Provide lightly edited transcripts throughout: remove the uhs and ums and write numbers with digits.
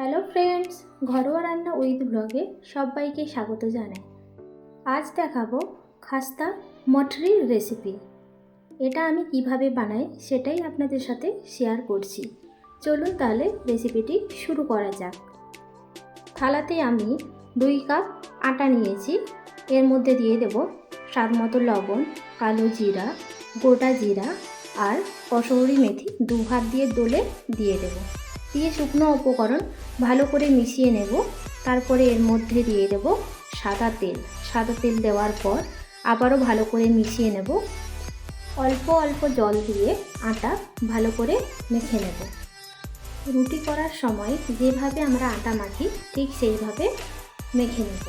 Hello friends, ঘরোয়া রান্না with ব্লগে সবাইকে স্বাগত জানাই। আজ দেখাবো খাস্তা মটরির রেসিপি। এটা আমি কিভাবে বানাই সেটাই আপনাদের সাথে শেয়ার করছি। চলুন তাহলে রেসিপিটি শুরু করা যাক। থালাতে আমি 2 কাপ আটা নিয়েছি। এর মধ্যে দিয়ে দেব স্বাদ মতো লবণ, কালো জিরা, গোটা জিরা আর কসুরি মেথি 2 হাত দিয়ে ডলে দিয়ে দেব। দিয়ে শুকনো উপকরণ ভালো করে মিশিয়ে নেব। তারপরে এর মধ্যে দিয়ে দেব সাদা তেল দেওয়ার পর আবারও ভালো করে মিশিয়ে নেব। অল্প অল্প জল দিয়ে আটা ভালো করে মেখে নেব। রুটি করার সময় যেভাবে আমরা আটা মাখি ঠিক সেইভাবে মেখে নেব।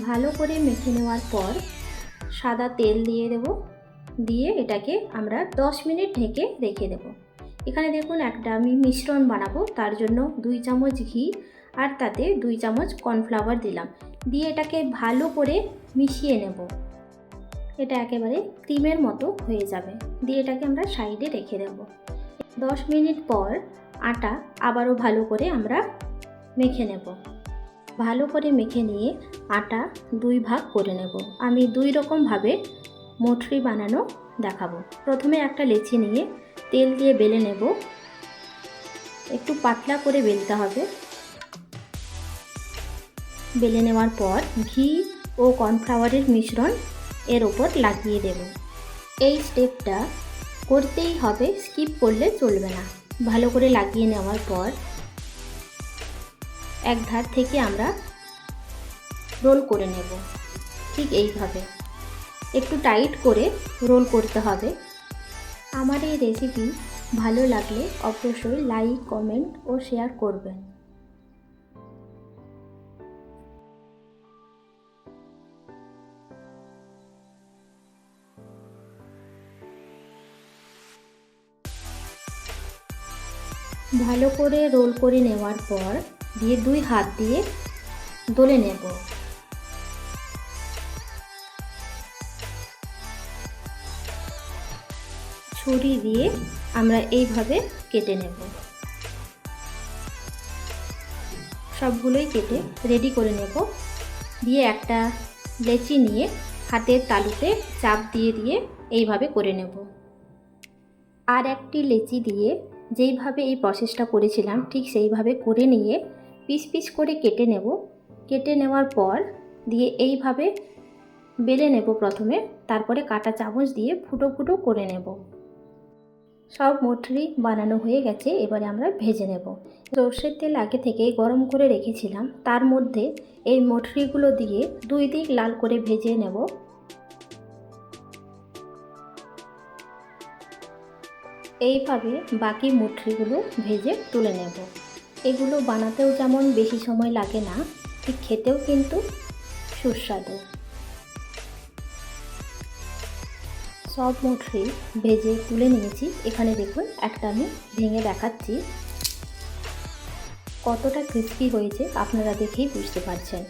ভালো করে মেখে নেওয়ার পর সাদা তেল দিয়ে দেব। দিয়ে এটাকে আমরা 10 মিনিট ঢেকে রেখে দেব। এখানে দেখুন একটা আমি মিশ্রণ বানাবো, তার জন্য 2 চামচ ঘি আর তাতে 2 চামচ কর্নফ্লাওয়ার দিলাম। দিয়ে এটাকে ভালো করে মিশিয়ে নেব। এটা একেবারে ক্রিমের মতো হয়ে যাবে। দিয়ে এটাকে আমরা সাইডে রেখে দেব। 10 মিনিট পর আটা আবারও ভালো করে আমরা মেখে নেব। ভালো করে মেখে নিয়ে আটা 2 ভাগ করে নেব। আমি 2 রকমভাবে মটরি বানানো দেখাবো। প্রথমে একটা লেচি নিয়ে তেল দিয়ে বেলে নেব। একটু পাতলা করে বেলতে হবে। বেলে নেওয়ার পর ঘি ও কর্নফ্লাওয়ারের মিশ্রণ এর ওপর লাগিয়ে দেব। এই স্টেপটা করতেই হবে, স্কিপ করলে চলবে না। ভালো করে লাগিয়ে নেওয়ার পর এক ধার থেকে আমরা রোল করে নেব। ঠিক এইভাবে একটু টাইট করে রোল করতে হবে। আমার এই রেসিপি ভালো লাগলে অবশ্যই লাইক, কমেন্ট ও শেয়ার করবেন। ভালো করে রোল করে নেওয়ার পর দিয়ে 2 হাত দিয়ে ডলে নেব। ছুরি দিয়ে আমরা এইভাবে কেটে নেব। সবগুলোই কেটে রেডি করে নেব। দিয়ে একটা লেচি নিয়ে হাতের তালুতে চাপ দিয়ে দিয়ে এইভাবে করে নেব। আর একটি লেচি দিয়ে যেইভাবে এই প্রসেসটা করেছিলাম ঠিক সেইভাবে করে নিয়ে পিস পিস করে কেটে নেব। কেটে নেওয়ার পর দিয়ে এইভাবে বেলে নেব প্রথমে, তারপরে কাঁটা চামচ দিয়ে ফুটো ফুটো করে নেব। সব মটরি বানানো হয়ে গেছে। এবারে আমরা ভেজে নেব। সরষের তেল আগে থেকেই গরম করে রেখেছিলাম, তার মধ্যে এই মটরিগুলো দিয়ে 2 দিক লাল করে ভেজে নেব। এইভাবে বাকি মটরিগুলো ভেজে তুলে নেব। এগুলো বানাতেও যেমন বেশি সময় লাগে না, ঠিক খেতেও কিন্তু সুস্বাদু। সব মটরি ভেজে তুলে নিয়েছি। এখানে দেখুন একটা আমি ভেঙে দেখাচ্ছি। কতটা ক্রিস্পি হয়েছে আপনারা দেখেই বুঝতে পারছেন।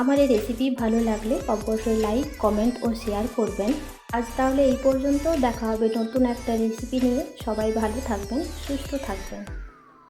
আমার এই রেসিপি ভালো লাগলে অবশ্যই লাইক, কমেন্ট ও শেয়ার করবেন। আজ তাহলে এই পর্যন্ত। দেখা হবে নতুন একটা রেসিপি নিয়ে। সবাই ভালো থাকবেন, সুস্থ থাকবেন।